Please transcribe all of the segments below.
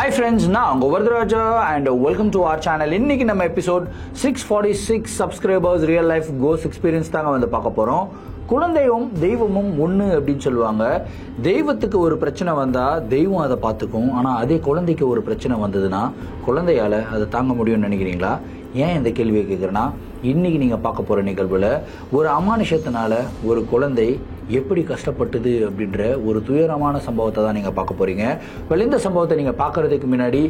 Hi friends, நான் Govardharaja and welcome to our channel. இன்னைக்கு நம்ம episode 646 subscribers real life ghost experience தாங்க வந்து பார்க்க போறோம். குழந்தையும் தெய்வமும் ஒன்று அப்படின்னு சொல்லுவாங்க. தெய்வத்துக்கு ஒரு பிரச்சனை வந்தா தெய்வம் அதை பார்த்துக்கும். ஆனா அதே குழந்தைக்கு ஒரு பிரச்சனை வந்ததுன்னா குழந்தையால அதை தாங்க முடியும்னு நினைக்கிறீங்களா? ஏன் இந்த கேள்வியை கேட்குறேன்னா, இன்னைக்கு நீங்க பார்க்க போற நிகழ்வுல ஒரு அமானுஷத்தினால ஒரு குழந்தை எப்படி கஷ்டப்பட்டது அப்படின்ற ஒரு துயரமான சம்பவத்தை தான் நீங்கள் பார்க்க போகிறீங்க. இந்த சம்பவத்தை நீங்கள் பார்க்குறதுக்கு முன்னாடி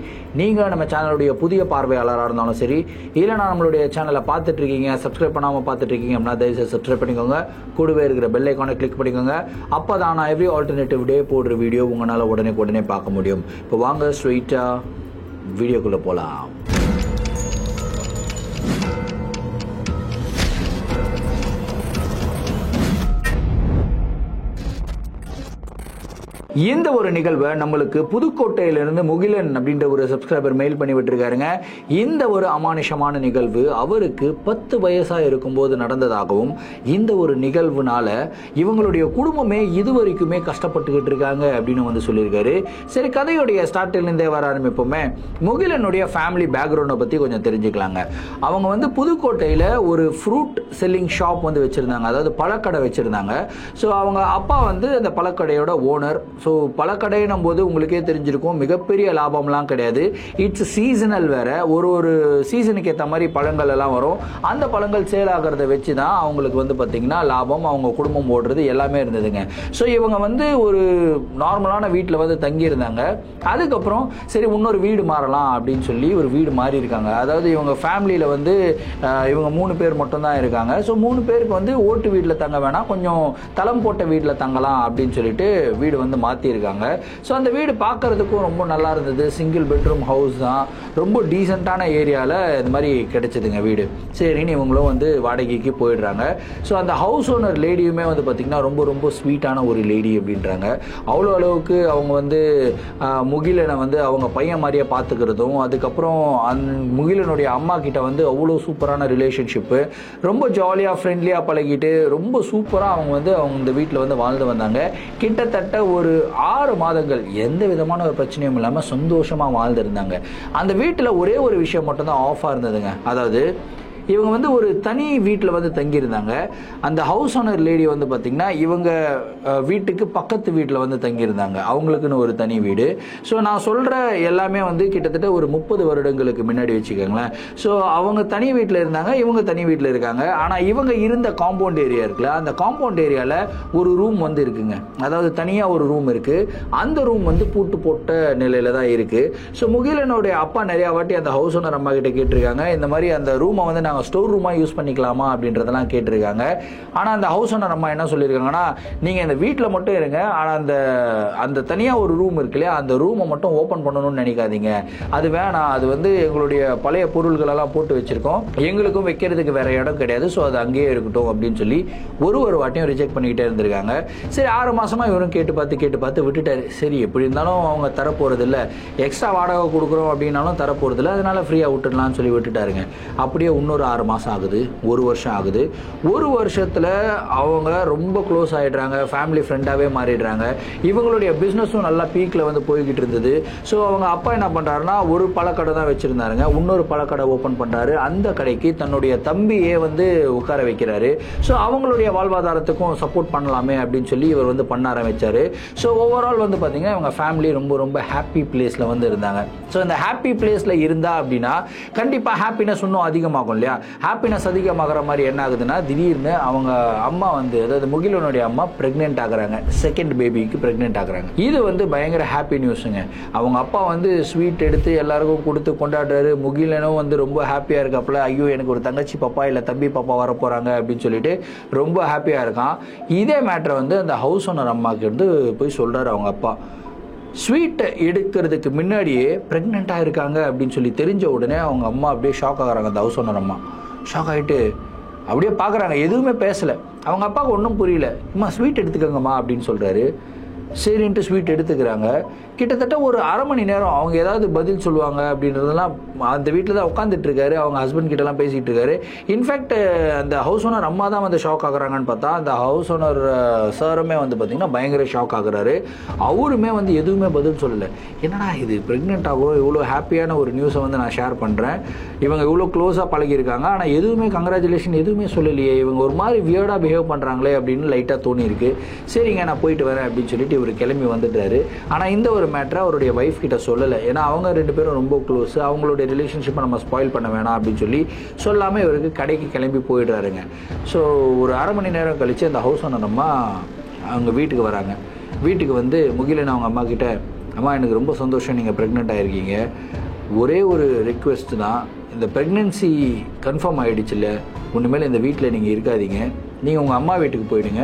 நீங்கள் நம்ம சேனலுடைய புதிய பார்வையாளராக இருந்தாலும் சரி, இல்லைனா நம்மளுடைய சேனலை பார்த்துட்ருக்கீங்க, சப்ஸ்கிரைப் பண்ணாமல் பார்த்துட்ருக்கீங்க அப்படின்னா தயவுசெய்து சப்ஸ்கிரைப் பண்ணிக்கோங்க. கூடவே இருக்கிற பெல் ஐக்கானை கிளிக் பண்ணிக்கோங்க. அப்போ தான் நான் எவ்ரி ஆல்டர்னேட்டிவ் டே போடுற வீடியோ உங்களால் உடனே பார்க்க முடியும். இப்போ வாங்க ஸ்ட்ரெயிட்டாக வீடியோக்குள்ளே போகலாம். இந்த ஒரு நிகழ்வை நம்மளுக்கு புதுக்கோட்டையிலிருந்து முகிலன் அப்படின்ற ஒரு சப்ஸ்கிரைபர் மெயில் பண்ணி விட்டுருக்காருங்க. இந்த ஒரு அமானுஷமான நிகழ்வு அவருக்கு 10 வயசா இருக்கும்போது நடந்ததாகவும், இந்த ஒரு நிகழ்வுனால இவங்களுடைய குடும்பமே இதுவரைக்குமே கஷ்டப்பட்டுக்கிட்டு இருக்காங்க அப்படின்னு வந்து சொல்லியிருக்காரு. சரி, கதையுடைய ஸ்டார்டிலிருந்தே வர ஆரம்பிப்போமே. முகிலனுடைய ஃபேமிலி பேக்ரவுண்டை பற்றி கொஞ்சம் தெரிஞ்சுக்கலாங்க. அவங்க வந்து புதுக்கோட்டையில் ஒரு ஃப்ரூட் செல்லிங் ஷாப் வந்து வச்சுருந்தாங்க, அதாவது பழக்கடை வச்சுருந்தாங்க. ஸோ அவங்க அப்பா வந்து அந்த பழக்கடையோட ஓனர். ஸோ பழக்கடையினும் போது உங்களுக்கே தெரிஞ்சிருக்கும், மிகப்பெரிய லாபம்லாம் கிடையாது. இட்ஸ் சீசனல் வேற, ஒரு சீசனுக்கு ஏற்ற மாதிரி பழங்கள் எல்லாம் வரும். அந்த பழங்கள் சேல் ஆகிறத வச்சு தான் அவங்களுக்கு வந்து பார்த்தீங்கன்னா லாபம், அவங்க குடும்பம் ஓடுறது எல்லாமே இருந்ததுங்க. ஸோ இவங்க வந்து ஒரு நார்மலான வீட்டில் வந்து தங்கியிருந்தாங்க. அதுக்கப்புறம் சரி இன்னொரு வீடு மாறலாம் அப்படின்னு சொல்லி ஒரு வீடு மாறி இருக்காங்க. அதாவது இவங்க ஃபேமிலியில் வந்து இவங்க 3 பேர் மட்டும்தான் இருக்காங்க. ஸோ 3 பேருக்கு வந்து ஓட்டு வீட்டில் தங்க வேணாம், கொஞ்சம் தளம் போட்ட வீட்டில் தங்கலாம் அப்படின்னு சொல்லிட்டு வீடு வந்து மாற்றிருக்காங்க. ஸோ அந்த வீடு பார்க்கறதுக்கும் ரொம்ப நல்லா இருந்தது. சிங்கிள் பெட்ரூம் ஹவுஸ் தான், ரொம்ப டீசெண்டான ஏரியாவில் இந்த மாதிரி கிடைச்சதுங்க வீடு. சரின்னு இவங்களும் வந்து வாடகைக்கு போயிடுறாங்க. ஸோ அந்த ஹவுஸ் ஓனர் லேடியுமே வந்து பார்த்திங்கன்னா ரொம்ப ஸ்வீட்டான ஒரு லேடி அப்படின்றாங்க. அவ்வளோ அளவுக்கு அவங்க வந்து முகிலனை வந்து அவங்க பையன் மாதிரியே பார்த்துக்கிறதும், அதுக்கப்புறம் முகிலனுடைய அம்மா கிட்ட வந்து அவ்வளோ சூப்பரான ரிலேஷன்ஷிப்பு, ரொம்ப ஜாலியாக ஃப்ரெண்ட்லியாக பழகிட்டு ரொம்ப சூப்பராக அவங்க வந்து அவங்க இந்த வீட்டில் வந்து வாழ்ந்து வந்தாங்க. கிட்டத்தட்ட ஒரு 6 மாதங்கள் எந்த விதமான ஒரு பிரச்சனையும் இல்லாமல் சந்தோஷமாக வாழ்ந்துருந்தாங்க. அந்த வீட்டில் ஒரே ஒரு விஷயம் மட்டும்தான் ஆஃபாக இருந்ததுங்க. அதாவது இவங்க வந்து ஒரு தனி வீட்டில் வந்து தங்கியிருந்தாங்க. அந்த ஹவுஸ் ஓனர் லேடி வந்து பார்த்திங்கன்னா இவங்க வீட்டுக்கு பக்கத்து வீட்டில் வந்து தங்கியிருந்தாங்க, அவங்களுக்குன்னு ஒரு தனி வீடு. ஸோ நான் சொல்கிற எல்லாமே வந்து கிட்டத்தட்ட ஒரு 30 வருடங்களுக்கு முன்னாடி வச்சுக்கோங்களேன். ஸோ அவங்க தனி வீட்டில் இருந்தாங்க, இவங்க தனி வீட்டில் இருக்காங்க. ஆனால் இவங்க இருந்த காம்பவுண்ட் ஏரியா இருக்குல்ல, அந்த காம்பவுண்ட் ஏரியாவில் ஒரு ரூம் வந்து இருக்குங்க. அதாவது தனியாக ஒரு ரூம் இருக்குது. அந்த ரூம் வந்து பூட்டு போட்ட நிலையில் தான் இருக்குது. ஸோ முகிலனுடைய அப்பா நிறையா வாட்டி அந்த ஹவுஸ் ஓனர் அம்மா கிட்ட கேட்டிருக்காங்க, இந்த மாதிரி அந்த ரூமை வந்து நாங்கள் ஸ்டோர் ரூமா யூஸ் பண்ணிக்கலாமா அப்படின்றதெல்லாம் கேட்டிருக்காங்க. ஆனால் அந்த ஹவுஸ் ஓனர் அம்மா என்ன சொல்லியிருக்காங்கன்னா, நீங்கள் இந்த வீட்டில் மட்டும் இருங்க, ஆனால் அந்த தனியாக ஒரு ரூம் இருக்கு இல்லையா, அந்த ரூமை மட்டும் ஓப்பன் பண்ணணும்னு நினைக்காதீங்க, அது வேணாம், அது வந்து எங்களுடைய பழைய பொருள்களெல்லாம் போட்டு வச்சிருக்கோம், எங்களுக்கும் வைக்கிறதுக்கு வேற இடம் கிடையாது, ஸோ அது அங்கேயே இருக்கட்டும் அப்படின்னு சொல்லி ஒரு வாட்டியும் ரிஜெக்ட் பண்ணிக்கிட்டே இருந்திருக்காங்க. சரி, 6 மாசமா இவரும் கேட்டு பார்த்து விட்டுட்டாரு. சரி, எப்படி இருந்தாலும் அவங்க தரப்போறது இல்லை, எக்ஸ்ட்ரா வாடகை கொடுக்குறோம் அப்படின்னாலும் தரப்போறது இல்லை, அதனால ஃப்ரீயாக விட்டுடலாம்னு சொல்லி விட்டுட்டாருங்க. அப்படியே இன்னொரு 6 மாதம் ஆகுது, 1 வருஷம் ஆகுது. 1 வருஷத்தில் அவங்க ரொம்ப க்ளோஸ் ஆகிடுறாங்க, ஃபேமிலி ஃப்ரெண்டாகவே மாறிடுறாங்க. இவங்களுடைய பிஸ்னஸும் நல்லா பீக்கில் வந்து போய்கிட்டு இருந்தது. ஸோ அவங்க அப்பா என்ன பண்ணுறாருன்னா, ஒரு பழக்கடை தான் வச்சுருந்தாருங்க, இன்னொரு பழக்கடை ஓப்பன் பண்ணுறாரு. அந்த கடைக்கு தன்னுடைய தம்பியே வந்து உட்கார வைக்கிறாரு. ஸோ அவங்களுடைய வாழ்வாதாரத்துக்கும் சப்போர்ட் பண்ணலாமே அப்படின்னு சொல்லி இவர் வந்து பண்ண ஆரம்பித்தார். ஸோ ஓவரால் வந்து பார்த்திங்கன்னா இவங்க ஃபேமிலி ரொம்ப ஹாப்பி பிளேஸில் வந்து இருந்தாங்க. ஸோ இந்த ஹாப்பி பிளேஸில் இருந்தா அப்படின்னா கண்டிப்பாக ஹாப்பினஸ் இன்னும் அதிகமாகும் இல்லையா. ஹாப்பினஸ் அதிகமாகிற மாதிரி என்ன ஆகுதுன்னா, திடீர்னு அவங்க அம்மா வந்து, அதாவது முகிலனுடைய அம்மா பிரெக்னென்ட் ஆகுறாங்க, செகண்ட் பேபிக்கு பிரெக்னென்ட் ஆகுறாங்க. இது வந்து பயங்கர ஹாப்பி நியூஸுங்க. அவங்க அப்பா வந்து ஸ்வீட் எடுத்து எல்லாருக்கும் கொடுத்து கொண்டாடுறாரு. முகிலனும் வந்து ரொம்ப ஹாப்பியாக இருக்காப்புல, ஐயோ எனக்கு ஒரு தங்கச்சி பாப்பா இல்லை தம்பி பாப்பா வர போகிறாங்க அப்படின்னு சொல்லிட்டு ரொம்ப ஹாப்பியாக இருக்கான். இதே மேட்டரை வந்து அந்த ஹவுஸ் ஓனர் அம்மாவுக்கு வந்து போய் சொல்கிறாரு அவங்க அப்பா. ஸ்வீட்டை எடுக்கிறதுக்கு முன்னாடியே ப்ரெக்னெண்ட்டாக இருக்காங்க அப்படின்னு சொல்லி தெரிஞ்ச உடனே அவங்க அம்மா அப்படியே ஷாக் ஆகுறாங்க. அந்த ஹவுஸ் ஓனர் அம்மா ஷாக் ஆகிட்டு அப்படியே பார்க்குறாங்க, எதுவுமே பேசலை. அவங்க அப்பாவுக்கு ஒன்றும் புரியல. அம்மா ஸ்வீட் எடுத்துக்கோங்கம்மா அப்படின்னு சொல்கிறாரு. சரின்ட்டு ஸ்வீட் எடுத்துக்கிறாங்க. கிட்டத்தட்ட ஒரு அரை மணி நேரம் அவங்க ஏதாவது பதில் சொல்லுவாங்க அப்படின்றதெல்லாம் அந்த வீட்டில் தான் உட்காந்துட்டு இருக்காரு. அவங்க ஹஸ்பண்ட் கிட்டலாம் பேசிகிட்டு இருக்காரு. இன்ஃபேக்ட் அந்த ஹவுஸ் ஓனர் அம்மா தான் வந்து ஷாக் ஆகுறாங்கன்னு பார்த்தா அந்த ஹவுஸ் ஓனர் சாருமே வந்து பார்த்திங்கன்னா பயங்கர ஷாக் ஆகுறாரு. அவருமே வந்து எதுவுமே பதில் சொல்லலை. என்னடா இது ப்ரெக்னென்ட் ஆகும் இவ்வளோ ஹாப்பியான ஒரு நியூஸை வந்து நான் ஷேர் பண்ணுறேன், இவங்க இவ்வளோ க்ளோஸாக பழகியிருக்காங்க, ஆனால் எதுவுமே கங்க்ராச்சுலேஷன் எதுவுமே சொல்லலையே, இவங்க ஒரு மாதிரி வியர்டாக பிஹேவ் பண்ணுறாங்களே அப்படின்னு லைட்டாக தோணியிருக்கு. சரிங்க நான் போயிட்டு வரேன் அப்படின்னு சொல்லிட்டு இவர் கிளம்பி வந்துட்டாரு. ஆனால் இந்த ஒரு மேட்டரை அவருடைய ஒய்ஃப் கிட்ட சொல்லலை. ஏன்னா அவங்க 2 பேரும் ரொம்ப க்ளோஸ், அவங்களுடைய ரிலேஷன்ஷிப்பை நம்ம ஸ்பாயில் பண்ண வேணாம் அப்படின்னு சொல்லி சொல்லாமல் இவருக்கு கடைக்கு கிளம்பி போயிடுறாருங்க. ஸோ ஒரு அரை மணி நேரம் கழித்து அந்த ஹவுஸ் ஓனர் அம்மா அவங்க வீட்டுக்கு வராங்க. வீட்டுக்கு வந்து முகிலன் அவங்க அம்மா கிட்ட, அம்மா எனக்கு ரொம்ப சந்தோஷம் நீங்கள் ப்ரெக்னென்ட் ஆகிருக்கீங்க, ஒரே ஒரு ரிக்வெஸ்ட் தான், இந்த ப்ரெக்னென்சி கன்ஃபார்ம் ஆகிடுச்சுல்ல, ஒன்றுமேலே இந்த வீட்டில் நீங்கள் இருக்காதீங்க, நீங்கள் உங்கள் அம்மா வீட்டுக்கு போயிடுங்க,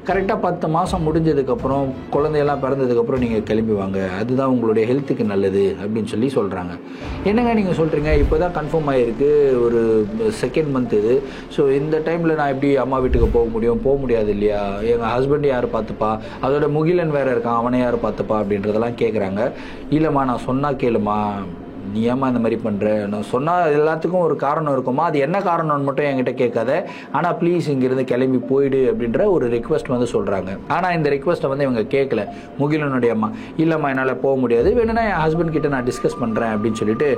கரெக்டாக 10 மாதம் முடிஞ்சதுக்கப்புறம் குழந்தையெல்லாம் பிறந்ததுக்கப்புறம் நீங்கள் கிளம்பி வாங்க, அதுதான் உங்களுடைய ஹெல்த்துக்கு நல்லது அப்படின்னு சொல்லி சொல்கிறாங்க. என்னங்க நீங்கள் சொல்கிறீங்க, இப்போ தான் கன்ஃபார்ம் ஆகிருக்கு, ஒரு 2nd மந்த் இது, ஸோ இந்த டைமில் நான் எப்படி அம்மா வீட்டுக்கு போக முடியாது இல்லையா, எங்கள் ஹஸ்பண்ட் யார் பார்த்துப்பா, அதோட முகிலன் வேறு இருக்கான், அவனை யார் பார்த்துப்பா அப்படின்றதெல்லாம் கேட்குறாங்க. இல்லைம்மா நான் சொன்னால் கேளுமா, நீ ஏமா இந்த மாதிரி பண்ணுற, நான் சொன்னால் எல்லாத்துக்கும் ஒரு காரணம் இருக்குமா, அது என்ன காரணம்னு மட்டும் என்கிட்ட கேட்காத, ஆனால் ப்ளீஸ் இங்கிருந்து கிளம்பி போயிடு அப்படின்ற ஒரு ரிக்வெஸ்ட் வந்து சொல்கிறாங்க. ஆனால் இந்த ரிக்வெஸ்ட்டை வந்து இவங்க கேட்கல. முகிலனுடைய அம்மா, இல்லைம்மா என்னால் போக முடியாது, வேணும்னா என் ஹஸ்பண்ட் கிட்ட நான் டிஸ்கஸ் பண்ணுறேன் அப்படின்னு சொல்லிட்டு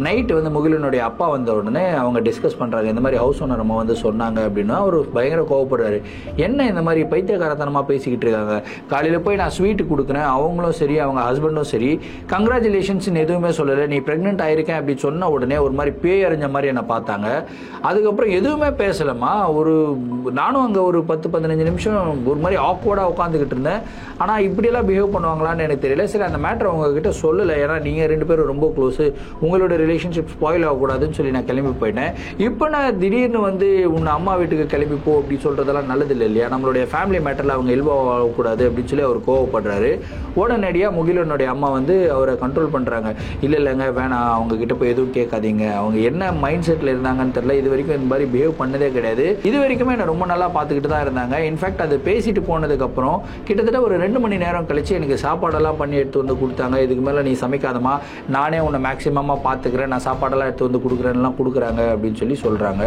நைட்டு வந்து முகிலனுடைய அப்பா வந்த உடனே அவங்க டிஸ்கஸ் பண்ணுறாங்க. இந்த மாதிரி ஹவுஸ் ஓனர் அம்மா வந்து சொன்னாங்க அப்படின்னா அவர் பயங்கர கோவப்படுறாரு. என்ன இந்த மாதிரி பைத்தியக்காரத்தனமாக பேசிக்கிட்டு இருக்காங்க, காலையில் போய் நான் ஸ்வீட்டு கொடுக்குறேன், அவங்களும் சரி அவங்க ஹஸ்பண்டும் சரி கங்க்ராச்சுலேஷன்ஸ்னு எதுவுமே சொல்லலை, நீ ப்ரெக்னென்ட் ஆயிருக்கேன் அப்படி சொன்ன உடனே ஒரு மாதிரி பேய் அறிஞ்ச மாதிரி என்னை பார்த்தாங்க. அதுக்கப்புறம் எதுவுமே பேசலம்மா. நானும் அங்கே ஒரு 10-15 நிமிஷம் ஒரு மாதிரி ஆக்வர்டாக உட்காந்துக்கிட்டு இருந்தேன். ஆனால் இப்படியெல்லாம் பிஹேவ் பண்ணுவாங்களான்னு எனக்கு தெரியல. சரி அந்த மேட்டர் உங்ககிட்ட சொல்லலை, ஏன்னா நீங்கள் 2 பேரும் ரொம்ப க்ளோஸு, உங்களோட ரிலேஷன்ஷிப் ஸ்பாயில் ஆகக்கூடாதுன்னு சொல்லி நான் கிளம்பி போயிட்டேன். இப்போ நான் திடீர்னு வந்து உன்னை அம்மா வீட்டுக்கு கிளம்பி போ அப்படி சொல்கிறதெல்லாம் நல்லது இல்லை இல்லையா, நம்மளுடைய ஃபேமிலி மேட்டரில் அவங்க இல்வால்வ் ஆகக்கூடாது அப்படின்னு சொல்லி அவர் கோவப்படுறாரு. உடனடியாக முகிலனுடைய அம்மா வந்து அவரை கண்ட்ரோல் பண்ணுறாங்க. இல்லைங்க வேணாம், அவங்க கிட்ட போய் எதுவும் கேட்காதீங்க, அவங்க என்ன மைண்ட் செட்டில் இருந்தாங்கன்னு தெரியல, இது வரைக்கும் இந்த மாதிரி பிஹேவ் பண்ணதே கிடையாது, இது வரைக்குமே என்ன ரொம்ப நல்லா பார்த்துக்கிட்டு தான் இருந்தாங்க. இன்ஃபேக்ட் அது பேசிட்டு போனதுக்கப்புறம் கிட்டத்தட்ட ஒரு 2 மணி நேரம் கழிச்சு எனக்கு சாப்பாடெல்லாம் பண்ணி எடுத்து வந்து கொடுத்தாங்க. இதுக்கு மேலே நீ சமைக்காதமா, நானே உன்னை மேக்ஸிமமாக பார்த்துக்கிறேன், நான் சாப்பாடெல்லாம் எடுத்து வந்து கொடுக்குறேன்லாம் கொடுக்குறாங்க அப்படின்னு சொல்லி சொல்கிறாங்க.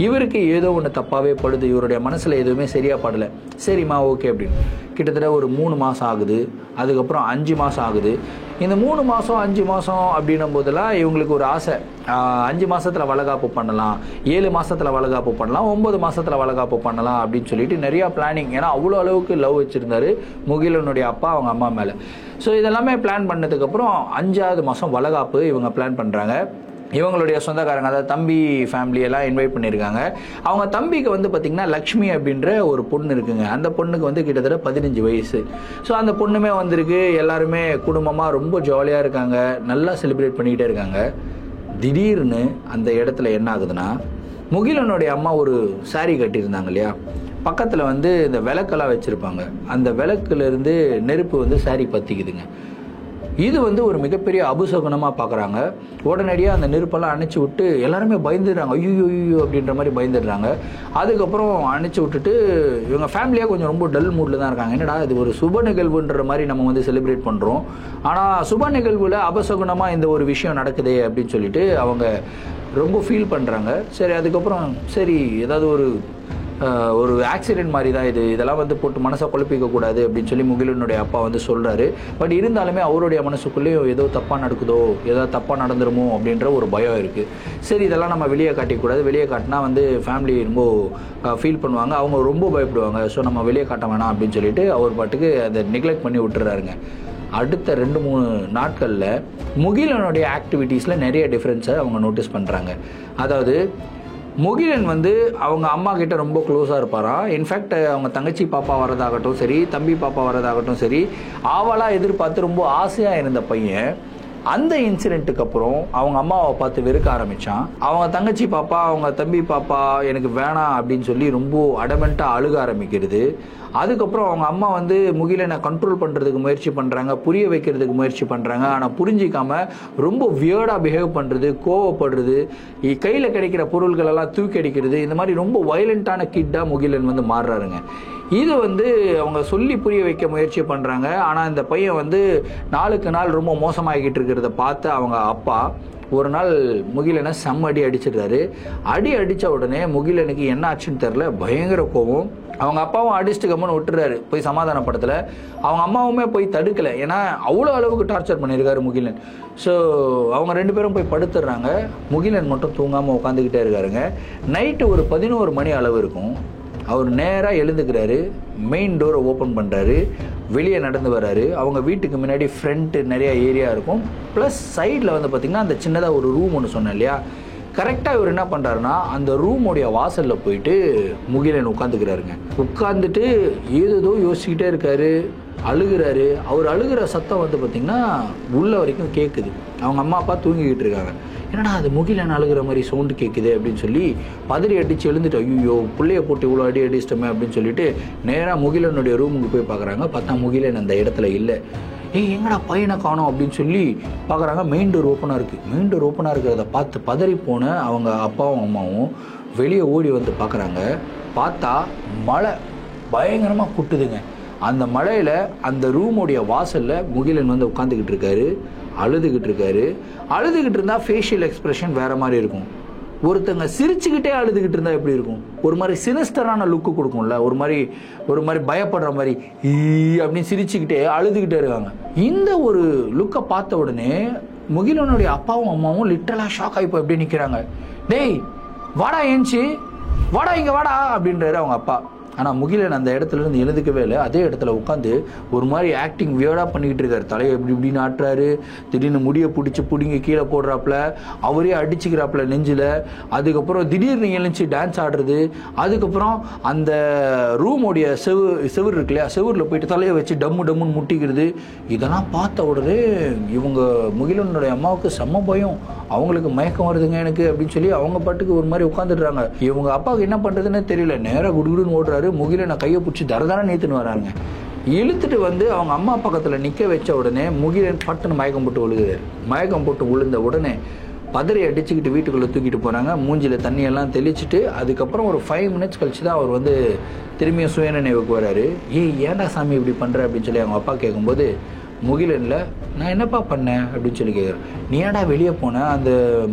இவருக்கு ஏதோ ஒன்று தப்பாகவே படுது, இவருடைய மனசில் எதுவுமே சரியாக படலை. சரிம்மா ஓகே அப்படின்னு கிட்டத்தட்ட ஒரு 3 மாதம் ஆகுது, அதுக்கப்புறம் 5 மாதம் ஆகுது. இந்த 3 மாதம் 5 மாதம் அப்படின்னும் போதெல்லாம் இவங்களுக்கு ஒரு ஆசை, 5 மாதத்தில் வளகாப்பு பண்ணலாம், 7 மாதத்தில் வளகாப்பு பண்ணலாம், 9 மாதத்தில் வளகாப்பு பண்ணலாம் அப்படின்னு சொல்லிட்டு நிறையா பிளானிங். ஏன்னா அவ்வளோ அளவுக்கு லவ் வச்சுருந்தாரு முகிலனுடைய அப்பா அவங்க அம்மா மேலே. ஸோ இதெல்லாமே பிளான் பண்ணதுக்கப்புறம் 5ஆவது மாதம் வளகாப்பு இவங்க பிளான் பண்ணுறாங்க. இவங்களுடைய சொந்தக்காரங்க, அதாவது தம்பி ஃபேமிலியெல்லாம் இன்வைட் பண்ணியிருக்காங்க. அவங்க தம்பிக்கு வந்து பார்த்திங்கன்னா லக்ஷ்மி அப்படின்ற ஒரு பொண்ணு இருக்குங்க. அந்த பொண்ணுக்கு வந்து கிட்டத்தட்ட 15 வயசு. ஸோ அந்த பொண்ணுமே வந்திருக்கு, எல்லாருமே குடும்பமாக ரொம்ப ஜாலியாக இருக்காங்க, நல்லா செலிப்ரேட் பண்ணிக்கிட்டே இருக்காங்க. திடீர்னு அந்த இடத்துல என்ன ஆகுதுன்னா, முகிலனுடைய அம்மா ஒரு சாரீ கட்டியிருந்தாங்க இல்லையா, பக்கத்தில் வந்து இந்த விளக்கெல்லாம் வச்சுருப்பாங்க, அந்த விளக்குலேருந்து நெருப்பு வந்து சாரீ பற்றிக்குதுங்க. இது வந்து ஒரு மிகப்பெரிய அபசகுனமாக பார்க்குறாங்க. உடனடியாக அந்த நெருப்பெல்லாம் அணைச்சி விட்டு எல்லாருமே பயந்துடுறாங்க, ஐயோ அப்படின்ற மாதிரி பயந்துடுறாங்க. அதுக்கப்புறம் அணைச்சி விட்டுட்டு இவங்க ஃபேமிலியாக கொஞ்சம் ரொம்ப டல் மூடில் தான் இருக்காங்க. என்னடா இது ஒரு சுப நிகழ்வுன்ற மாதிரி நம்ம வந்து செலிப்ரேட் பண்ணுறோம், ஆனால் சுப நிகழ்வில் அபசகுனமாக இந்த ஒரு விஷயம் நடக்குதே அப்படின்னு சொல்லிட்டு அவங்க ரொம்ப ஃபீல் பண்ணுறாங்க. சரி அதுக்கப்புறம் சரி ஏதாவது ஒரு ஆக்சிடென்ட் மாதிரி தான் இதெல்லாம் வந்து போட்டு மனசை குழப்பிக்க கூடாது அப்படின்னு சொல்லி முகிலனுடைய அப்பா வந்து சொல்கிறாரு. பட் இருந்தாலுமே அவருடைய மனசுக்குள்ளேயும் ஏதோ தப்பாக நடக்குதோ, ஏதோ தப்பாக நடந்துருமோ அப்படின்ற ஒரு பயம் இருக்குது. சரி இதெல்லாம் நம்ம வெளியே காட்டிக்கூடாது, வெளியே காட்டினா வந்து ஃபேமிலி ரொம்ப ஃபீல் பண்ணுவாங்க, அவங்க ரொம்ப பயப்படுவாங்க, ஸோ நம்ம வெளியே காட்ட வேணாம் அப்படின்னு சொல்லிட்டு அவர் பாட்டுக்கு அதை நெக்லெக்ட் பண்ணி விட்டுறாருங்க. அடுத்த 2-3 நாட்களில் முகிலனுடைய ஆக்டிவிட்டீஸில் நிறைய டிஃப்ரென்ஸை அவங்க நோட்டீஸ் பண்ணுறாங்க. அதாவது முகிலன் வந்து அவங்க அம்மா கிட்ட ரொம்ப க்ளோஸாக இருப்பாராம். இன்ஃபேக்ட் அவங்க தங்கச்சி பாப்பா வரதாகட்டும் சரி, தம்பி பாப்பா வரதாகட்டும் சரி, ஆவலாக எதிர்பார்த்து ரொம்ப ஆசையாக இருந்த பையன் அந்த இன்சிடென்ட்டுக்கு அப்புறம் அவங்க அம்மாவை பார்த்து வெறுக்க ஆரம்பித்தான். அவங்க தங்கச்சி பாப்பா அவங்க தம்பி பாப்பா எனக்கு வேணாம் அப்படின்னு சொல்லி ரொம்ப அடமெண்ட்டாக அழுக ஆரம்பிக்கிறது. அதுக்கப்புறம் அவங்க அம்மா வந்து முகிலனை கண்ட்ரோல் பண்ணுறதுக்கு முயற்சி பண்ணுறாங்க, புரிய வைக்கிறதுக்கு முயற்சி பண்ணுறாங்க. ஆனால் புரிஞ்சிக்காமல் ரொம்ப வியர்டாக பிஹேவ் பண்ணுறது, கோவப்படுறது, கையில் கிடைக்கிற பொருள்களெல்லாம் தூக்கி அடிக்கிறது, இந்த மாதிரி ரொம்ப வயலண்ட்டான கிட்டாக முகிலன் வந்து மாறுறாருங்க. இது வந்து அவங்க சொல்லி புரிய வைக்க முயற்சி பண்ணுறாங்க. ஆனால் இந்த பையன் வந்து நாளுக்கு நாள் ரொம்ப மோசமாகிக்கிட்டு இருக்கிறத பார்த்து அவங்க அப்பா ஒரு நாள் முகிலனை செம்ம அடிச்சிடுறாரு. அடித்த உடனே முகிலனுக்கு என்ன ஆச்சுன்னு தெரில, பயங்கர கோபம். அவங்க அப்பாவும் அடிச்சுட்டு கம்மன்னு விட்டுறாரு போய் சமாதானப்படத்தில். அவங்க அம்மாவுமே போய் தடுக்கலை, ஏன்னா அவ்வளோ அளவுக்கு டார்ச்சர் பண்ணியிருக்காரு முகிலன். ஸோ அவங்க 2 பேரும் போய் படுத்துடுறாங்க. முகிலன் மட்டும் தூங்காமல் உட்காந்துக்கிட்டே இருக்காருங்க. நைட்டு ஒரு 11 மணி அளவு இருக்கும். அவர் நேராக எழுந்துக்கிறாரு, மெயின் டோரை ஓப்பன் பண்ணுறாரு, வெளியே நடந்து வர்றாரு. அவங்க வீட்டுக்கு முன்னாடி ஃப்ரண்ட்டு நிறையா ஏரியா இருக்கும், ப்ளஸ் சைடில் வந்து பார்த்திங்கன்னா அந்த சின்னதாக ஒரு ரூம் ஒன்று சொன்னேன் இல்லையா, கரெக்டாக இவர் என்ன பண்ணுறாருன்னா அந்த ரூமுடைய வாசலில் போயிட்டு முகிலன் உட்காந்துக்கிறாருங்க. உட்காந்துட்டு ஏதோ யோசிச்சுக்கிட்டே இருக்காரு, அழுகிறாரு. அவர் அழுகிற சத்தம் வந்து பார்த்திங்கன்னா உள்ள வரைக்கும் கேட்குது. அவங்க அம்மா அப்பா தூங்கிக்கிட்டு இருக்காங்க. என்னடா அது முகிலன் அழுகிற மாதிரி சவுண்டு கேட்குது அப்படின்னு சொல்லி பதறி அடித்து எழுந்துட்டு, ஐயோ பிள்ளைய போட்டு இவ்வளோ அடிச்சிட்டோமே அப்படின்னு சொல்லிட்டு நேராக முகிலனுடைய ரூமுக்கு போய் பார்க்குறாங்க. பார்த்தா முகிலன் அந்த இடத்துல இல்லை. எங்கடா பையனை காணோம் அப்படின்னு சொல்லி பார்க்குறாங்க. மெயின் டோர் ஓப்பனாக இருக்குது. மெயின் டோர் ஓப்பனாக இருக்கிறத பார்த்து பதறி போன அவங்க அப்பாவும் அம்மாவும் வெளியே ஓடி வந்து பார்க்குறாங்க. பார்த்தா மழை பயங்கரமாக கொட்டுதுங்க. அந்த மழையில் அந்த ரூமுடைய வாசலில் முகிலன் வந்து உட்காந்துக்கிட்டு இருக்காரு, அழுதுகிட்டு இருக்காரு. அழுதுகிட்டு இருந்தால் ஃபேஷியல் எக்ஸ்பிரஷன் வேறு மாதிரி இருக்கும். ஒருத்தங்க சிரிச்சுக்கிட்டே அழுதுகிட்டு இருந்தால் எப்படி இருக்கும், ஒரு மாதிரி சினிஸ்டரான லுக்கு கொடுக்கும்ல, ஒரு மாதிரி பயப்படுற மாதிரி அப்படின்னு சிரிச்சுக்கிட்டே அழுதுகிட்டே இருக்காங்க. இந்த ஒரு லுக்கை பார்த்த உடனே முகிலனுடைய அப்பாவும் அம்மாவும் லிட்டரலாக ஷாக் ஆகி போய் எப்படி நிற்கிறாங்க. டேய் வாடா ஏஞ்சி வாடா இங்கே வாடா அப்படின்றாரு அவங்க அப்பா. ஆனால் முகிலன் அந்த இடத்துல இருந்து எழுந்துக்கவே இல்லை. அதே இடத்துல உட்காந்து ஒரு மாதிரி ஆக்டிங் வியர்டாக பண்ணிக்கிட்டு இருக்காரு. தலையை இப்படின்னு ஆட்டுறாரு, திடீர்னு முடியை பிடிங்கி கீழே போடுறாப்புல, அவரே அடிச்சுக்கிறாப்புல நெஞ்சில். அதுக்கப்புறம் திடீர்னு எழுந்துச்சு டான்ஸ் ஆடுறது. அதுக்கப்புறம் அந்த ரூமோடைய செவுரு இருக்கு இல்லையா, செவுரில் போயிட்டு தலையை வச்சு டம்முன்னு முட்டிக்கிறது. இதெல்லாம் பார்த்த உடனே இவங்க முகிலனுடைய அம்மாவுக்கு செம்ம பயம். அவங்களுக்கு மயக்கம் வருதுங்க எனக்கு அப்படின்னு சொல்லி அவங்க பாட்டுக்கு ஒரு மாதிரி உட்காந்துடுறாங்க. இவங்க அப்பாவுக்கு என்ன பண்ணுறதுன்னு தெரியல. நேராக குடுகுடுன்னு ஓடுறாரு. முகிலனை கையை பிடிச்சி தரதான நீத்துன்னு வராங்க. இழுத்துட்டு வந்து அவங்க அம்மா பக்கத்தில் நிற்க வச்ச உடனே முகிலன் பட்டுன்னு மயக்கம் போட்டு விழுகிறாரு. மயக்கம் போட்டு விழுந்த உடனே பதறி அடிச்சுக்கிட்டு வீட்டுக்குள்ளே தூக்கிட்டு போகிறாங்க. மூஞ்சில் தண்ணியெல்லாம் தெளிச்சுட்டு அதுக்கப்புறம் ஒரு 5 மினிட்ஸ் கழிச்சு தான் அவர் வந்து திரும்பியும் சுயநினைவுக்கு வராரு. ஏன்டா சாமி இப்படி பண்ணுற அப்படின்னு சொல்லி அவங்க அப்பா கேட்கும்போது முகிலனில் நான் என்னப்பா பண்ணேன் அப்படின்னு சொல்லி கேட்குறேன். நீ ஏன்டா வெளியே போனேன், அந்த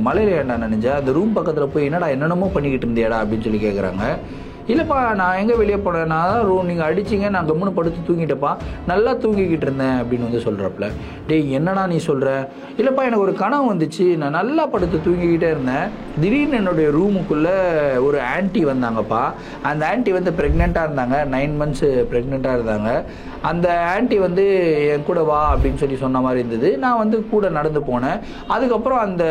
மலையில் ஏன்டா நினைஞ்ச, அந்த ரூம் பக்கத்தில் போய் என்னென்னமோ பண்ணிக்கிட்டு இருந்தியாடா அப்படின்னு சொல்லி கேட்குறாங்க. இல்லைப்பா நான் எங்கே வெளியே போனேன், நான் தான் ரூம் நீங்கள் அடிச்சிங்க, நான் கம்முன்னு படுத்து தூங்கிட்டப்பா, நல்லா தூங்கிக்கிட்டு இருந்தேன் அப்படின்னு வந்து சொல்கிறப்பல. டேய் என்னடா நீ சொல்கிற. இல்லைப்பா எனக்கு ஒரு கனவு வந்துச்சு, நான் நல்லா படுத்து தூங்கிக்கிட்டே இருந்தேன், திடீர்னு என்னுடைய ரூமுக்குள்ளே ஒரு ஆன்ட்டி வந்தாங்கப்பா. அந்த ஆன்ட்டி வந்து ப்ரெக்னெண்ட்டாக இருந்தாங்க, 9 மந்த்ஸ் ப்ரெக்னெண்ட்டாக இருந்தாங்க. அந்த ஆன்ட்டி வந்து என் கூட வா அப்படின்னு சொல்லி சொன்ன மாதிரி இருந்தது. நான் வந்து கூட நடந்து போனேன். அதுக்கப்புறம் அந்த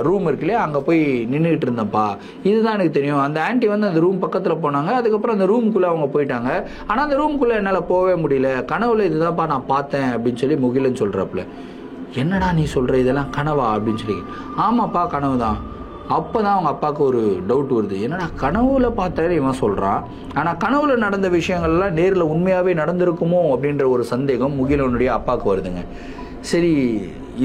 ரூம் இருக்கு இல்லையா, அங்கே போய் நின்றுக்கிட்டு இருந்தேன்ப்பா. இதுதான் எனக்கு தெரியும். அந்த ஆன்ட்டி வந்து அந்த ரூம் பக்கத்தில் போனாங்க. அதுக்கப்புறம் அந்த ரூமுக்குள்ளே அவங்க போயிட்டாங்க. ஆனால் அந்த ரூமுக்குள்ளே என்னால் போகவே முடியல. கனவுல இதுதான்ப்பா நான் பார்த்தேன் அப்படின்னு சொல்லி முகிலன் சொல்கிறாப்புல. என்னடா நீ சொல்கிற, இதெல்லாம் கனவா அப்படின்னு சொல்லி. ஆமாப்பா கனவு தான். அப்போ தான் அவங்க அப்பாவுக்கு ஒரு டவுட் வருது. என்னடா கனவுல பார்த்தாரு இவன் சொல்கிறான், ஆனால் கனவுல நடந்த விஷயங்கள்லாம் நேரில் உண்மையாகவே நடந்திருக்குமோ அப்படின்ற ஒரு சந்தேகம் முகிலனுடைய அப்பாவுக்கு வருதுங்க. சரி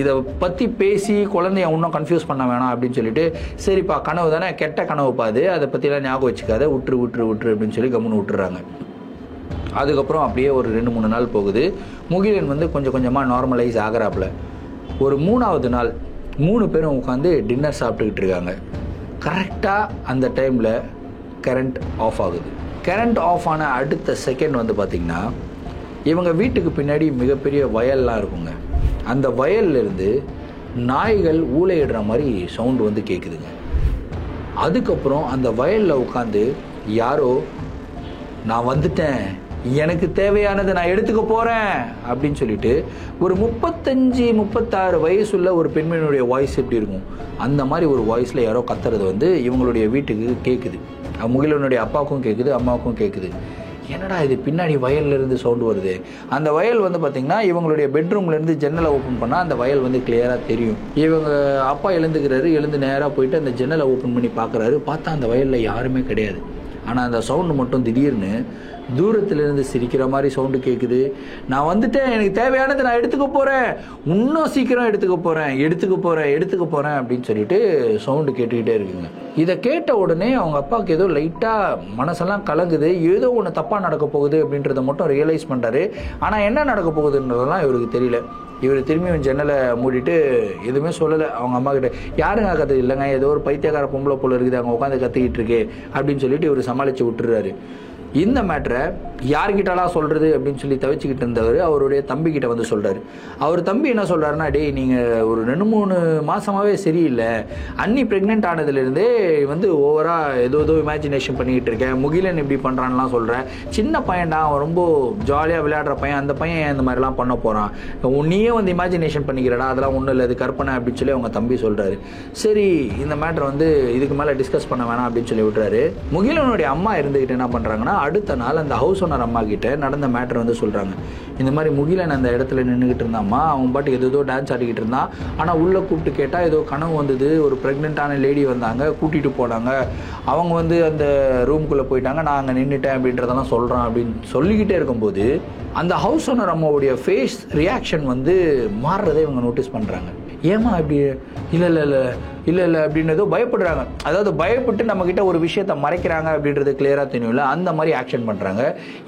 இதை பற்றி பேசி குழந்தைய இன்னும் கன்ஃபியூஸ் பண்ண வேணாம் அப்படின்னு சொல்லிட்டு, சரிப்பா கனவு தானே, கெட்ட கனவுப்பா அது, அதை பற்றிலாம் ஞாபகம் வச்சுக்காத, விட்டுரு அப்படின்னு சொல்லி கம்முன்னு விட்டுறாங்க. அதுக்கப்புறம் அப்படியே ஒரு 2-3 நாள் போகுது. முகிலன் வந்து கொஞ்சம் கொஞ்சமாக நார்மலைஸ் ஆகிறாப்புல. ஒரு 3ஆவது நாள் 3 பேரும் உட்காந்து டின்னர் சாப்பிட்டுக்கிட்டு இருக்காங்க. கரெக்டாக அந்த டைமில் கரண்ட் ஆஃப் ஆகுது. கரண்ட் ஆஃப் ஆன அடுத்த செகண்ட் வந்து பார்த்திங்கன்னா இவங்க வீட்டுக்கு பின்னாடி மிகப்பெரிய வயல்லாம் இருக்குங்க. அந்த வயல்லேருந்து நாய்கள் ஊளையிடுற மாதிரி சவுண்டு வந்து கேட்குதுங்க. அதுக்கப்புறம் அந்த வயலில் உட்காந்து யாரோ நான் வந்துட்டேன், எனக்கு தேவையானதை நான் எடுத்துக்க போகிறேன் அப்படின்னு சொல்லிட்டு ஒரு 35-36 வயசுள்ள ஒரு பெண்மணியுடைய வாய்ஸ் எப்படி இருக்கும், அந்த மாதிரி ஒரு வாய்ஸில் யாரோ கத்துறது வந்து இவங்களுடைய வீட்டுக்கு கேட்குது. முகிலனுடைய அப்பாவுக்கும் கேட்குது, அம்மாவுக்கும் கேட்குது. என்னடா இது பின்னாடி வயல்லேருந்து சவுண்டு வருது. அந்த வயல் வந்து பார்த்திங்கன்னா இவங்களுடைய பெட்ரூம்லேருந்து ஜன்னலை ஓப்பன் பண்ணால் அந்த வயல் வந்து கிளியராக தெரியும். இவங்க அப்பா எழுந்துக்கிறாரு, எழுந்து நேராக போயிட்டு அந்த ஜன்னலை ஓப்பன் பண்ணி பார்க்குறாரு. பார்த்தா அந்த வயலில் யாருமே கிடையாது. ஆனால் அந்த சவுண்டு மட்டும் திடீர்னு தூரத்திலிருந்து சிரிக்கிற மாதிரி சவுண்டு கேட்குது. நான் வந்துட்டேன், எனக்கு தேவையானது நான் எடுத்துக்க போகிறேன், இன்னும் சீக்கிரம் எடுத்துக்க போகிறேன் அப்படின்னு சொல்லிட்டு சவுண்டு கேட்டுக்கிட்டே இருக்குங்க. இதை கேட்ட உடனே அவங்க அப்பாவுக்கு ஏதோ லைட்டாக மனசெல்லாம் கலங்குது. ஏதோ ஒன்று தப்பாக நடக்க போகுது அப்படின்றத மட்டும் ரியலைஸ் பண்ணுறாரு. ஆனால் என்ன நடக்க போகுதுன்றதெல்லாம் இவருக்கு தெரியல. இவர் திரும்பியும் ஜன்னலை மூடிட்டு எதுவுமே சொல்லலை அவங்க அம்மா கிட்ட. யாருங்க கற்றுது? இல்லைங்க, ஏதோ ஒரு பைத்தியக்கார பொம்பளை போல இருக்குது, அங்கே உட்காந்து கற்றுக்கிட்டு இருக்கு அப்படின்னு சொல்லிட்டு இவர் சமாளித்து விட்டுறாரு. இந்த மேட்டரை யார்கிட்டலாம் சொல்கிறது அப்படின்னு சொல்லி தவிச்சுக்கிட்டு இருந்தவர் அவருடைய தம்பிக்கிட்ட வந்து சொல்கிறாரு. அவர் தம்பி என்ன சொல்கிறாருன்னா, டேய் நீங்கள் ஒரு 2-3 மாதமாகவே சரியில்லை, அண்ணி ப்ரெக்னென்ட் ஆனதுலேருந்தே வந்து ஓவராக ஏதோ இமேஜினேஷன் பண்ணிக்கிட்டு இருக்கேன், முகிலன் இப்படி பண்ணுறான்லாம் சொல்கிறேன். சின்ன பையன்டா, அவன் ரொம்ப ஜாலியாக விளையாடுற பையன், அந்த பையன் இந்த மாதிரிலாம் பண்ண போகிறான், உன்னையே வந்து இமேஜினேஷன் பண்ணிக்கிறடா, அதெல்லாம் ஒன்றும் இல்லை, அது கற்பனை அப்படின்னு சொல்லி அவங்க தம்பி சொல்கிறாரு. சரி, இந்த மேட்டரை வந்து இதுக்கு மேலே டிஸ்கஸ் பண்ண வேணாம் அப்படின்னு சொல்லி விட்டுறாரு. முகிலனுடைய அம்மா இருந்துக்கிட்டு என்ன பண்ணுறாங்கன்னா, அடுத்த நாள் அந்த ஹவுஸ் ஓனர் அம்மா கிட்ட நடந்த மேட்டர் வந்து சொல்கிறாங்க. இந்த மாதிரி முகிலன் அந்த இடத்துல நின்றுக்கிட்டு இருந்தாம்மா, அவன் பாட்டுக்கு ஏதோ டான்ஸ் ஆடிக்கிட்டு இருந்தான். ஆனால் உள்ளே கூப்பிட்டு கேட்டால் ஏதோ கனவு வந்தது, ஒரு ப்ரெக்னென்ட்டான லேடி வந்தாங்க, கூட்டிகிட்டு போனாங்க, அவங்க வந்து அந்த ரூம்குள்ளே போயிட்டாங்க, நான் அங்கே நின்றுட்டேன் அப்படின்றதெல்லாம் சொல்கிறான் அப்படின்னு சொல்லிக்கிட்டே இருக்கும்போது அந்த ஹவுஸ் ஓனர் அம்மாவுடைய ஃபேஸ் ரியாக்ஷன் வந்து மாறுறதை இவங்க நோட்டீஸ் பண்ணுறாங்க. ஏமா அப்படி? இல்லை அப்படின்னு ஏதோ பயப்படுறாங்க. அதாவது பயப்பட்டு நம்மக்கிட்ட ஒரு விஷயத்த மறைக்கிறாங்க அப்படின்றது கிளியராக தெரியும்ல, அந்த மாதிரி ஆக்ஷன் பண்ணுறாங்க.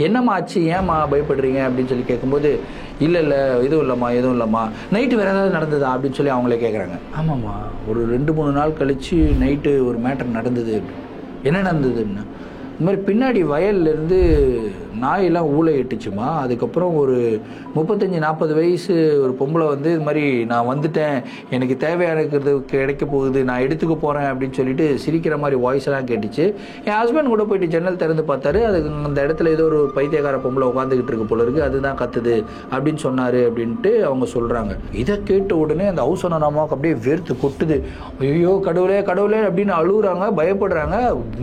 என்னம்மா ஆச்சு, ஏம்மா பயப்படுறீங்க அப்படின்னு சொல்லி கேட்கும்போது, இல்லை எதுவும் இல்லைம்மா, நைட்டு வேறு ஏதாவது நடந்ததா அப்படின்னு சொல்லி அவங்களே கேட்குறாங்க. ஆமாம்மா, ஒரு 2-3 நாள் கழித்து நைட்டு ஒரு மேட்டர் நடந்தது. என்ன நடந்ததுன்னா, இந்த மாதிரி பின்னாடி வயல்லேருந்து நாயெல்லாம் ஊழ இட்டுச்சுமா. அதுக்கப்புறம் ஒரு 35-40 வயசு ஒரு பொம்பளை வந்து இது மாதிரி நான் வந்துட்டேன், எனக்கு தேவையானது கிடைக்க போகுது, நான் எடுத்துக்க போகிறேன் அப்படின்னு சொல்லிட்டு சிரிக்கிற மாதிரி வாய்ஸ் எல்லாம் கேட்டுச்சு. என் ஹஸ்பண்ட் கூட போயிட்டு ஜன்னல் திறந்து பார்த்தாரு, அதுக்கு அந்த இடத்துல ஏதோ ஒரு பைத்தியக்கார பொம்பளை உட்காந்துக்கிட்டு இருக்கு போல இருக்கு, அதுதான் கத்துது அப்படின்னு சொன்னார் அப்படின்ட்டு அவங்க சொல்கிறாங்க. இதை கேட்ட உடனே அந்த ஹவுஸ் ஓனர் அம்மாவுக்கு அப்படியே வேர்த்து கொட்டுது. ஐயோ கடவுளே அப்படின்னு அழுகுறாங்க, பயப்படுறாங்க.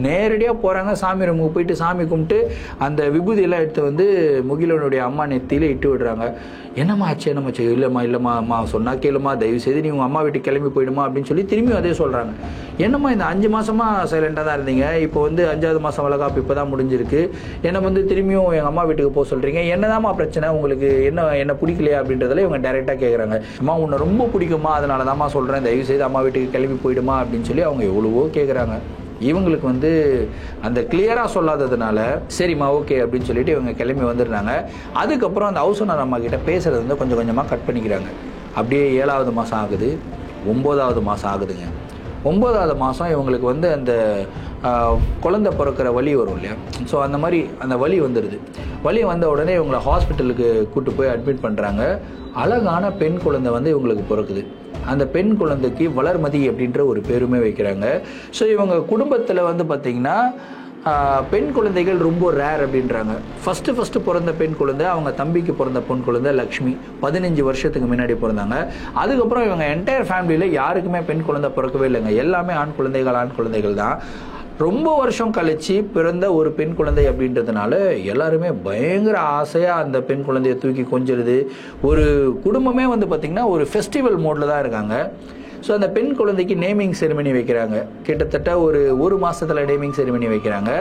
நேரடியாக போகிறாங்க சாமி ரூமுக்கு, போயிட்டு சாமி கும்பிட்டு அந்த விபூதி எல்லாம் எடுத்து வந்து முகிலனுடைய அம்மா நெத்தியில இட்டு விடுறாங்க. என்னம்மா ஆச்சு? இல்லைம்மா சொன்னா கேளுமா, தயவு செய்து நீ உங்க அம்மா வீட்டுக்கு கிளம்பி போயிடுமா அப்படின்னு சொல்லி திரும்பியும் அதே சொல்றாங்க. என்னம்மா இந்த 5 மாசமா சைலண்டா தான் இருந்தீங்க, இப்போ வந்து 5வது மாசம் வளகாப்பு இப்பதான் முடிஞ்சிருக்கு, என்ன வந்து திரும்பியும் எங்க அம்மா வீட்டுக்கு போக சொல்றீங்க, என்னதாம்மா பிரச்சனை உங்களுக்கு, என்ன பிடிக்கலையா அப்படின்றதுல இவங்க டைரக்டா கேட்கறாங்க. அம்மா உன்னை ரொம்ப பிடிக்குமா, அதனால தான்மா சொல்றேன், தயவு செய்து அம்மா வீட்டுக்கு கிளம்பி போயிடுமா அப்படின்னு சொல்லி அவங்க எவ்வளவோ கேட்கறாங்க. இவங்களுக்கு வந்து அந்த கிளியராக சொல்லாததுனால சரிம்மா ஓகே அப்படின்னு சொல்லிட்டு இவங்க கிளம்பி வந்துடுறாங்க. அதுக்கப்புறம் அந்த ஹவுஸ் ஓனர் அம்மா கிட்ட பேசுறது வந்து கொஞ்சம் கொஞ்சமாக கட் பண்ணிக்கிறாங்க. அப்படியே 7வது மாதம் ஆகுது, 9வது மாதம் ஆகுதுங்க. 9வது மாதம் இவங்களுக்கு வந்து அந்த குழந்தை பிறக்கிற வலி வரும் இல்லையா, ஸோ அந்த மாதிரி அந்த வலி வந்துடுது. வலி வந்த உடனே இவங்களை ஹாஸ்பிட்டலுக்கு கூப்பிட்டு போய் அட்மிட் பண்ணுறாங்க. அழகான பெண் குழந்தை வந்து இவங்களுக்கு பிறக்குது. அந்த பெண் குழந்தைக்கு வளர்மதி அப்படின்ற ஒரு பேருமே வைக்கிறாங்க. ஸோ இவங்க குடும்பத்தில் வந்து பார்த்திங்கன்னா பெண் குழந்தைகள் ரொம்ப ரேர் அப்படின்றாங்க. ஃபஸ்ட்டு பிறந்த பெண் குழந்தை அவங்க தம்பிக்கு பிறந்த பெண் குழந்தை லக்ஷ்மி, 15 வருஷத்துக்கு முன்னாடி பிறந்தாங்க. அதுக்கப்புறம் இவங்க என்டையர் ஃபேமிலியில் யாருக்குமே பெண் குழந்தை பிறக்கவே இல்லைங்க, எல்லாமே ஆண் குழந்தைகள் தான். ரொம்ப வருஷம் கழிச்சு பிறந்த ஒரு பெண் குழந்தை அப்படின்றதுனால எல்லாருமே பயங்கர ஆசையாக அந்த பெண் குழந்தையை தூக்கி கொஞ்சிருது. ஒரு குடும்பமே வந்து பார்த்திங்கன்னா ஒரு ஃபெஸ்டிவல் மோடில் தான் இருக்காங்க. ஸோ அந்த பெண் குழந்தைக்கு நேமிங் செரிமனி வைக்கிறாங்க. கிட்டத்தட்ட ஒரு மாதத்தில் நேமிங் செரிமனி வைக்கிறாங்க.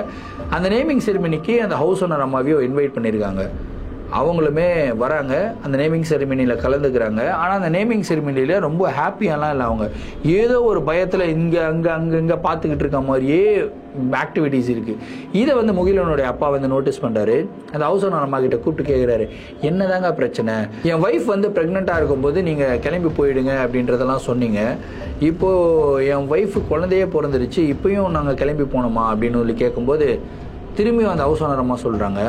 அந்த நேமிங் செரிமனிக்கு அந்த ஹவுஸ் ஓனர் அம்மாவையும் இன்வைட் பண்ணியிருக்காங்க. அவங்களுமே வராங்க, அந்த நேமிங் செரிமனியில் கலந்துக்கிறாங்க. ஆனால் அந்த நேமிங் செரிமனியில் ரொம்ப ஹாப்பியாலாம் இல்லை, அவங்க ஏதோ ஒரு பயத்தில் அங்கே பார்த்துக்கிட்டு இருக்க மாதிரியே ஆக்டிவிட்டீஸ் இருக்குது. இதை வந்து முகிலனுடைய அப்பா வந்து நோட்டீஸ் பண்ணுறாரு. அந்த ஹவுஸ் ஓனர் அம்மா கிட்ட கூப்பிட்டு கேட்குறாரு, என்னதாங்க பிரச்சனை, என் ஒய்ஃப் வந்து ப்ரெக்னெண்ட்டாக இருக்கும்போது நீங்கள் கிளம்பி போயிடுங்க அப்படின்றதெல்லாம் சொன்னீங்க, இப்போது என் ஒய்ஃபு குழந்தையே பிறந்துருச்சு, இப்போயும் நாங்கள் கிளம்பி போனோமா அப்படின்னு சொல்லி கேட்கும்போது திரும்பியும் அந்த ஹவுஸ் ஓனர் அம்மா சொல்கிறாங்க,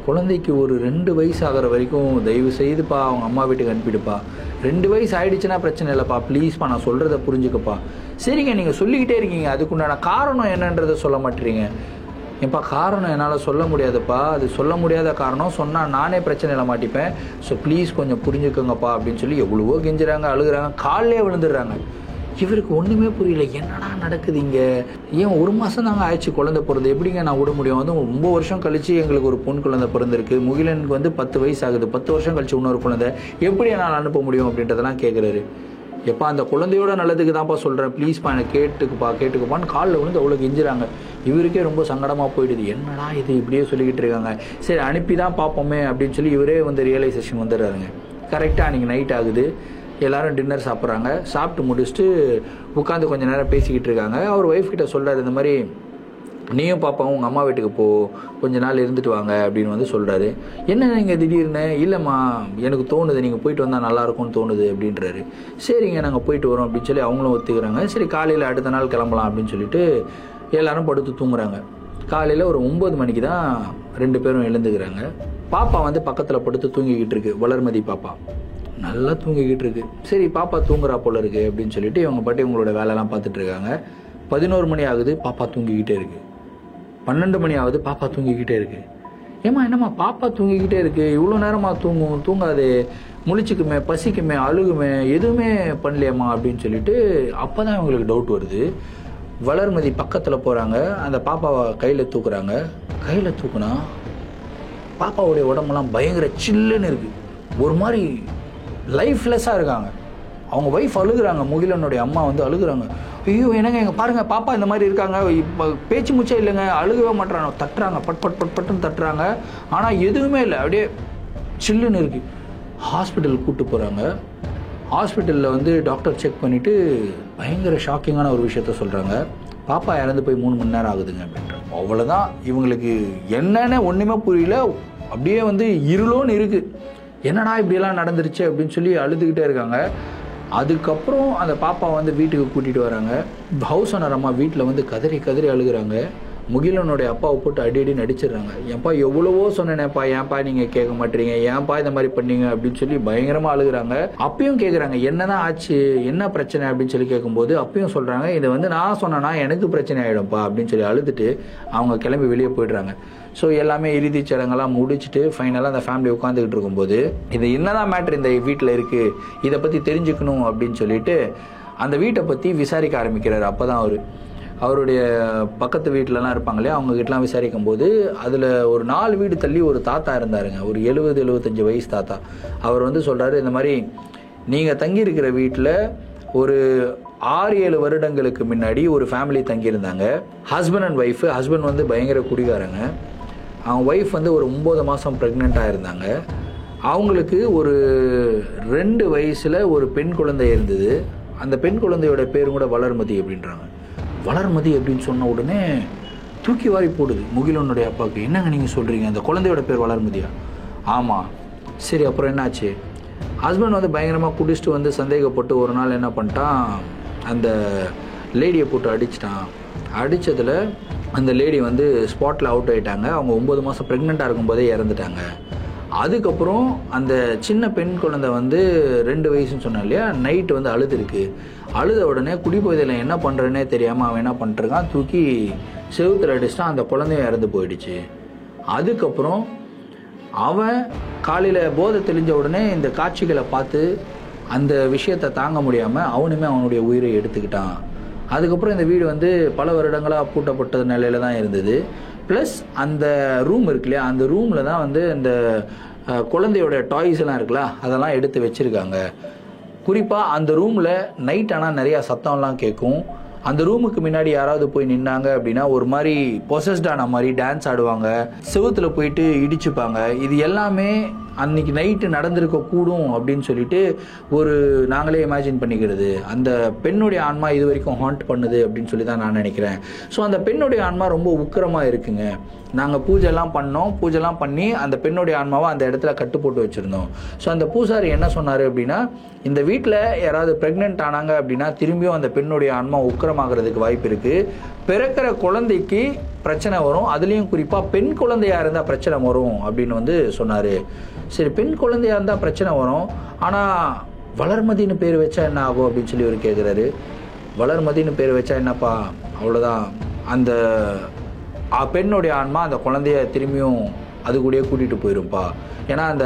குழந்தைக்கு ஒரு 2 வயசு ஆகிற வரைக்கும் தயவு செய்துப்பா அவங்க அம்மா வீட்டுக்கு அனுப்பிடுப்பா, 2 வயசு ஆகிடுச்சுன்னா பிரச்சனை இல்லைப்பா, ப்ளீஸ்ப்பா நான் சொல்கிறத புரிஞ்சுக்கப்பா. சரிங்க நீங்கள் சொல்லிக்கிட்டே இருக்கீங்க, அதுக்குண்டான காரணம் என்னன்றதை சொல்ல மாட்டேறீங்க. ஏப்பா காரணம் என்னால் சொல்ல முடியாதுப்பா, அது சொல்ல முடியாத காரணம், சொன்னால் நானே பிரச்சனையில் மாட்டிப்பேன், ஸோ ப்ளீஸ் கொஞ்சம் புரிஞ்சுக்கோங்கப்பா அப்படின்னு சொல்லி எவ்வளவோ கெஞ்சுறாங்க, அழுகுறாங்க, காலிலே விழுந்துடுறாங்க. இவருக்கு ஒன்றுமே புரியல, என்னடா நடக்குது இங்கே, ஏன் 1 மாதம் தாங்க ஆயிடுச்சு குழந்தை பிறந்து, எப்படிங்க நான் விட முடியும், வந்து ரொம்ப வருஷம் கழிச்சு எங்களுக்கு ஒரு பொன் குழந்தை பிறந்திருக்கு, முகிலனுக்கு வந்து 10 வயசு ஆகுது, 10 வருஷம் கழிச்சு இன்னொரு குழந்தை, எப்படி என்னால் அனுப்ப முடியும் அப்படின்றதெல்லாம் கேட்குறாரு. எப்பா அந்த குழந்தையோட நல்லதுக்கு தான்ப்பா சொல்கிறேன், ப்ளீஸ்ப்பா எனக்கு கேட்டுக்குப்பான்னு காலில் விழுந்து அவ்வளோ கெஞ்சுறாங்க. இவருக்கே ரொம்ப சங்கடமாக போயிடுது. என்னடா இது இப்படியே சொல்லிக்கிட்டு இருக்காங்க, சரி அனுப்பி தான் பார்ப்போமே அப்படின்னு சொல்லி இவரே வந்து ரியலைசேஷன் வந்துடுறாருங்க. கரெக்டாக அன்றைக்கி நைட் ஆகுது, எல்லோரும் டின்னர் சாப்பிட்றாங்க. சாப்பிட்டு முடிச்சுட்டு உட்காந்து கொஞ்சம் நேரம் பேசிக்கிட்டு இருக்காங்க. அவர் ஒய்ஃப் கிட்ட சொல்கிறார், இந்த மாதிரி நீயும் பாப்பாவும் உங்கள் அம்மா வீட்டுக்கு போ, கொஞ்ச நாள் இருந்துட்டு வாங்க அப்படின்னு வந்து சொல்கிறாரு. என்ன நீங்கள் திடீர்னு? இல்லைம்மா எனக்கு தோணுது நீங்கள் போயிட்டு வந்தால் நல்லாயிருக்கும்னு தோணுது அப்படின்றாரு. சரிங்க நாங்கள் போயிட்டு வரோம் அப்படின்னு சொல்லி அவங்களும் ஒத்துக்கிறாங்க. சரி காலையில் அடுத்த நாள் கிளம்பலாம் அப்படின்னு சொல்லிட்டு எல்லோரும் படுத்து தூங்குறாங்க. காலையில் ஒரு 9 மணிக்கு தான் 2 பேரும் எழுந்துக்கிறாங்க. பாப்பா வந்து பக்கத்தில் படுத்து தூங்கிக்கிட்டு இருக்கு. வளர்மதி பாப்பா நல்லா தூங்கிக்கிட்டு இருக்கு. சரி பாப்பா தூங்குறா போல இருக்கு அப்படின்னு சொல்லிட்டு இவங்க பாட்டி இவங்களோட வேலையெல்லாம் பார்த்துட்டு இருக்காங்க. 11 மணி ஆகுது, பாப்பா தூங்கிக்கிட்டே இருக்கு. 12 மணி ஆகுது, பாப்பா தூங்கிக்கிட்டே இருக்கு. ஏம்மா என்னம்மா பாப்பா தூங்கிக்கிட்டே இருக்கு, இவ்வளோ நேரமாக தூங்காது, முழிச்சுக்குமே, பசிக்குமே, அழுகுமே, எதுவுமே பண்ணலையம்மா அப்படின்னு சொல்லிட்டு அப்போ தான் இவங்களுக்கு டவுட் வருது. வளர்மதி பக்கத்தில் போகிறாங்க, அந்த பாப்பாவை கையில் தூக்குறாங்க. கையில் தூக்குனா பாப்பாவுடைய உடம்பெல்லாம் பயங்கர சில்லுன்னு இருக்குது. ஒரு மாதிரி லைஃப்லெஸ்ஸாக இருக்காங்க. அவங்க ஒய்ஃப் அழுகுறாங்க, முகிலனுடைய அம்மா வந்து அழுகுறாங்க. ஐயோ என்னங்க எங்கள் பாருங்கள் பாப்பா இந்த மாதிரி இருக்காங்க, இப்போ பேச்சு மூச்சே இல்லைங்க, அழுகவே மாட்டுறாங்க, தட்டுறாங்க, பட்டுன்னு தட்டுறாங்க. ஆனால் எதுவுமே இல்லை, அப்படியே சில்லுன்னு இருக்குது. ஹாஸ்பிட்டல் கூப்பிட்டு போகிறாங்க. ஹாஸ்பிட்டலில் வந்து டாக்டர் செக் பண்ணிவிட்டு பயங்கர ஷாக்கிங்கான ஒரு விஷயத்த சொல்கிறாங்க. பாப்பா இறந்து போய் 3 மணி நேரம் ஆகுதுங்க அப்படின்றாங்க. அவ்வளோதான், இவங்களுக்கு என்னென்ன ஒன்றுமே புரியல. அப்படியே வந்து இருளோன்னு இருக்குது. என்னடா இப்படியெல்லாம் நடந்துருச்சு அப்படின்னு சொல்லி அழுதுகிட்டே இருக்காங்க. அதுக்கப்புறம் அந்த பாப்பா வந்து வீட்டுக்கு கூட்டிகிட்டு வராங்க. ஹவுஸ் ஓனர் அம்மா வீட்டில் வந்து கதறி அழுகுறாங்க. முகிலனுடைய அப்பாவை போட்டு அடி நடிச்சிடுறாங்க. ஏன்ப்பா எவ்வளவோ சொன்னேனேப்பா, ஏன்ப்பா நீங்கள் கேட்க மாட்டீங்க, ஏன்ப்பா இந்த மாதிரி பண்ணீங்க அப்படின்னு சொல்லி பயங்கரமாக அழுகுறாங்க. அப்பயும் கேட்குறாங்க என்னதான் ஆச்சு, என்ன பிரச்சனை அப்படின்னு சொல்லி கேட்கும்போது அப்பயும் சொல்கிறாங்க, இதை வந்து நான் சொன்னேன்னா எனக்கு பிரச்சனை ஆகிடும்ப்பா அப்படின்னு சொல்லி அழுதுட்டு அவங்க கிளம்பி வெளியே போயிடுறாங்க. ஸோ எல்லாமே இறுதிச் சடங்கெல்லாம் முடிச்சுட்டு ஃபைனலாக அந்த ஃபேமிலி உட்காந்துக்கிட்டு இருக்கும்போது இது என்னதான் மேட்ரு இந்த வீட்டில் இருக்குது, இதை பற்றி தெரிஞ்சுக்கணும் அப்படின்னு சொல்லிட்டு அந்த வீட்டை பற்றி விசாரிக்க ஆரம்பிக்கிறார். அப்போ தான் அவருடைய பக்கத்து வீட்டிலலாம் இருப்பாங்க இல்லையா, அவங்ககிட்டலாம் விசாரிக்கும் போது அதில் ஒரு 4 வீடு தள்ளி ஒரு தாத்தா இருந்தாருங்க, ஒரு 70-75 வயசு தாத்தா. அவர் வந்து சொல்கிறாரு, இந்த மாதிரி நீங்கள் தங்கியிருக்கிற வீட்டில் ஒரு 6-7 வருடங்களுக்கு முன்னாடி ஒரு ஃபேமிலி தங்கியிருந்தாங்க. Husband and wife. ஹஸ்பண்ட் வந்து பயங்கர குடிகாரங்க. அவங்க ஒய்ஃப் வந்து ஒரு 9 மாதம் ப்ரெக்னெண்ட்டாக இருந்தாங்க. அவங்களுக்கு ஒரு 2 வயசில் ஒரு பெண் குழந்தை இருந்தது. அந்த பெண் குழந்தையோட பேரும் கூட வளர்மதி அப்படின்றாங்க. வளர்மதி அப்படின்னு சொன்ன உடனே தூக்கி வாரி போடுது முகிலனுடைய அப்பாவுக்கு. என்னங்க நீங்கள் சொல்கிறீங்க, அந்த குழந்தையோட பேர் வளர்மதியா? ஆமாம். சரி அப்புறம் என்னாச்சு? ஹஸ்பண்ட் வந்து பயங்கரமாக குடிச்சிட்டு வந்து சந்தேகப்பட்டு ஒரு நாள் என்ன பண்ணிட்டான், அந்த லேடியை போட்டு அடிச்சிட்டான். அடித்ததில் அந்த லேடி வந்து ஸ்பாட்டில் அவுட் ஆகிட்டாங்க. அவங்க 9 மாதம் ப்ரெக்னெண்ட்டாக இருக்கும்போதே இறந்துட்டாங்க. அதுக்கப்புறம் அந்த சின்ன பெண் குழந்தை வந்து 2 வயசுன்னு சொன்னா இல்லையா, நைட்டு வந்து அழுதுருக்கு. அழுத உடனே குடிபோதையில் என்ன பண்ணுறேன்னே தெரியாமல் அவன் என்ன பண்ணிட்டுருக்கான், தூக்கி செவுத்துல அடிச்சிட்டான். அந்த குழந்தையும் இறந்து போயிடுச்சு. அதுக்கப்புறம் அவன் காலையில் போதை தெளிஞ்ச உடனே இந்த காட்சிகளை பார்த்து அந்த விஷயத்தை தாங்க முடியாமல் அவனுமே அவனுடைய உயிரை எடுத்துக்கிட்டான். அதுக்கப்புறம் இந்த வீடு வந்து பல வருடங்களாக பூட்டப்பட்ட நிலையில தான் இருந்தது. ப்ளஸ் அந்த ரூம் இருக்கு இல்லையா, அந்த ரூமில் தான் வந்து இந்த குழந்தையோட டாய்ஸ் எல்லாம் இருக்குல்ல, அதெல்லாம் எடுத்து வச்சுருக்காங்க. குறிப்பாக அந்த ரூமில் நைட் ஆனால் நிறையா சத்தம்லாம் கேட்கும். அந்த ரூமுக்கு முன்னாடி யாராவது போய் நின்னாங்க அப்படின்னா ஒரு மாதிரி பொசஸ்டான மாதிரி டான்ஸ் ஆடுவாங்க, செவுத்துல போயிட்டு இடிச்சுப்பாங்க. இது எல்லாமே அன்னைக்கு நைட்டு நடந்திருக்க கூடும் அப்படின்னு சொல்லிட்டு ஒரு நாங்களே இமேஜின் பண்ணிக்கிறது. அந்த பெண்ணுடைய ஆன்மா இது வரைக்கும் ஹாண்ட் பண்ணுது அப்படின்னு சொல்லி தான் நான் நினைக்கிறேன். ஸோ அந்த பெண்ணுடைய ஆன்மா ரொம்ப உக்கிரமாக இருக்குங்க. நாங்கள் பூஜைலாம் பண்ணோம், பூஜைலாம் பண்ணி அந்த பெண்ணுடைய ஆன்மாவை அந்த இடத்துல கட்டு போட்டு வச்சுருந்தோம். ஸோ அந்த பூசாரி என்ன சொன்னார் அப்படின்னா, இந்த வீட்டில் யாராவது ப்ரெக்னென்ட் ஆனாங்க அப்படின்னா திரும்பியும் அந்த பெண்ணுடைய ஆன்மா உக்கிரமாகிறதுக்கு வாய்ப்பு இருக்குது. பிறக்கிற குழந்தைக்கு பிரச்சனை வரும், அதுலேயும் குறிப்பாக பெண் குழந்தையாக இருந்தால் பிரச்சனை வரும் அப்படின்னு வந்து சொன்னார். சரி, பெண் குழந்தையாக இருந்தால் பிரச்சனை வரும், ஆனால் வளர்மதின்னு பேர் வச்சா என்ன ஆகும் அப்படின்னு சொல்லி அவர் கேட்குறாரு. வளர்மதின்னு பேர் வச்சா என்னப்பா, அவ்வளோதான், அந்த பெண்ணுடைய ஆன்மா அந்த குழந்தைய திரும்பியும் அது கூடயே கூட்டிகிட்டு போயிரும்ப்பா. ஏன்னா அந்த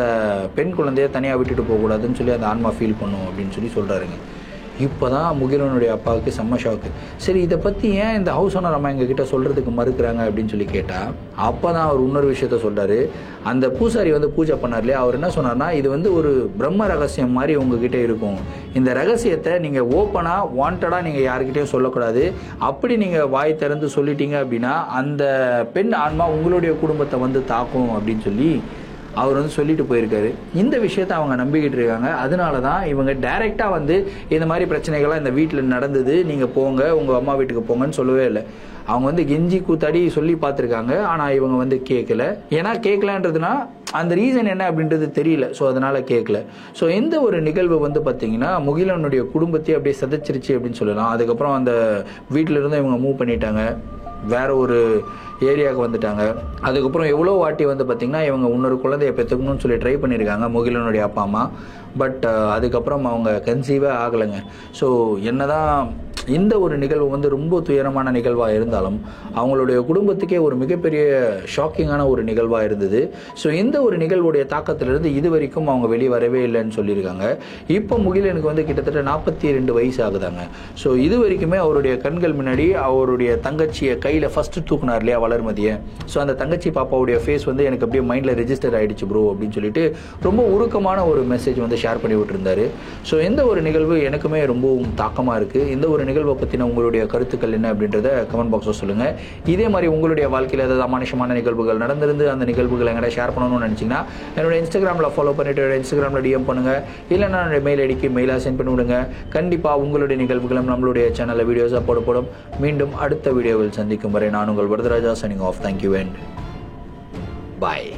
பெண் குழந்தைய தனியாக விட்டுட்டு போகக்கூடாதுன்னு சொல்லி அந்த ஆன்மா ஃபீல் பண்ணும் அப்படின்னு சொல்லி சொல்கிறாருங்க. இப்போ தான் முகிலனுடைய அப்பாவுக்கு செம்ம ஷாக்கு. சரி, இதை பற்றி ஏன் இந்த ஹவுஸ் ஓனர் அம்மா எங்ககிட்ட சொல்கிறதுக்கு மறுக்கிறாங்க அப்படின்னு சொல்லி கேட்டால், அப்போ தான் அவர் இன்னொரு விஷயத்த சொல்கிறாரு. அந்த பூசாரி வந்து பூஜை பண்ணார் இல்லையா, அவர் என்ன சொன்னார்னா, இது வந்து ஒரு பிரம்ம ரகசியம் மாதிரி உங்ககிட்ட இருக்கும். இந்த ரகசியத்தை நீங்கள் ஓப்பனாக வாண்டடாக நீங்கள் யாருக்கிட்டையும் சொல்லக்கூடாது. அப்படி நீங்கள் வாய் திறந்து சொல்லிட்டீங்க அப்படின்னா அந்த பெண் ஆன்மா உங்களுடைய குடும்பத்தை வந்து தாக்கும் அப்படின்னு சொல்லி அவர் வந்து சொல்லிட்டு போயிருக்காரு. இந்த விஷயத்தை அவங்க நம்பிக்கிட்டு இருக்காங்க. அதனால தான் இவங்க டைரெக்டாக வந்து இந்த மாதிரி பிரச்சனைகள்லாம் இந்த வீட்டில் நடந்தது, நீங்கள் போங்க உங்கள் அம்மா வீட்டுக்கு போங்கன்னு சொல்லவே இல்லை. அவங்க வந்து கெஞ்சி கூத்தாடி சொல்லி பார்த்துருக்காங்க. ஆனால் இவங்க வந்து கேட்கல. ஏன்னா கேட்கலன்றதுனா அந்த ரீசன் என்ன அப்படின்றது தெரியல. ஸோ அதனால் கேட்கல. ஸோ இந்த ஒரு நிகழ்வு வந்து பார்த்தீங்கன்னா முகிலனுடைய குடும்பத்தையே அப்படியே சதைச்சிருச்சு அப்படின்னு சொல்லலாம். அதுக்கப்புறம் அந்த வீட்டில் இருந்து இவங்க மூவ் பண்ணிட்டாங்க, வேற ஒரு ஏரியாவுக்கு வந்துட்டாங்க. அதுக்கப்புறம் எவ்வளோ வாட்டி வந்து பார்த்திங்கன்னா இவங்க இன்னொரு குழந்தைய பெற்றுக்கணும்னு சொல்லி ட்ரை பண்ணியிருக்காங்க முகிலனுடைய அப்பா அம்மா. பட் அதுக்கப்புறம் அவங்க கன்சீவே ஆகலைங்க. ஸோ என்னதான் இந்த ஒரு நிகழ்வு வந்து ரொம்ப துயரமான நிகழ்வாக இருந்தாலும் அவங்களுடைய குடும்பத்துக்கே ஒரு மிகப்பெரிய ஷாக்கிங்கான ஒரு நிகழ்வாக இருந்தது. ஸோ இந்த ஒரு நிகழ்வுடைய தாக்கத்திலிருந்து இது வரைக்கும் அவங்க வெளியே வரவே இல்லைன்னு சொல்லியிருக்காங்க. இப்போ முகிலனுக்கு வந்து கிட்டத்தட்ட 42 வயசு ஆகுதாங்க. ஸோ இது வரைக்குமே அவருடைய கண்கள் முன்னாடி அவருடைய தங்கச்சியை கையில் ஃபஸ்ட்டு தூக்குனார் இல்லையா வளர்மதியை. ஸோ அந்த தங்கச்சி பாப்பாவுடைய ஃபேஸ் வந்து எனக்கு அப்படியே மைண்டில் ரெஜிஸ்டர் ஆகிடுச்சு ப்ரோ அப்படின்னு சொல்லிட்டு ரொம்ப உருக்கமான ஒரு மெசேஜ் வந்து ஷேர் பண்ணி விட்டுருந்தாரு. ஸோ இந்த ஒரு நிகழ்வு எனக்குமே ரொம்பவும் தாக்கமாக இருக்குது. இந்த ஒரு நிகழ்வை பற்றின உங்களுடைய கருத்துக்கள் என்ன அப்படின்றத கமெண்ட் பாக்ஸில் சொல்லுங்கள். இதே மாதிரி உங்களுடைய வாழ்க்கையில் ஏதாவது அமானுஷமான நிகழ்வுகள் நடந்திருந்து அந்த நிகழ்வுகளை எங்கள்கிட்ட ஷேர் பண்ணணும்னு நினச்சிங்கன்னா என்னோட இன்ஸ்டாகிராமில் ஃபாலோ பண்ணிவிட்டு இன்ஸ்டாகிராமில் டிஎம் பண்ணுங்கள். இல்லைன்னா என்னோட மெயில் ஐடிக்கு மெயிலாக சென்ட் பண்ணி விடுங்க. கண்டிப்பாக உங்களுடைய நிகழ்வுகளும் நம்மளுடைய சேனலில் வீடியோஸாக போடப்படும். மீண்டும் அடுத்த வீடியோவில் சந்திக்கும் வரை நான் உங்கள் Varadaraja signing off. Thank you and bye.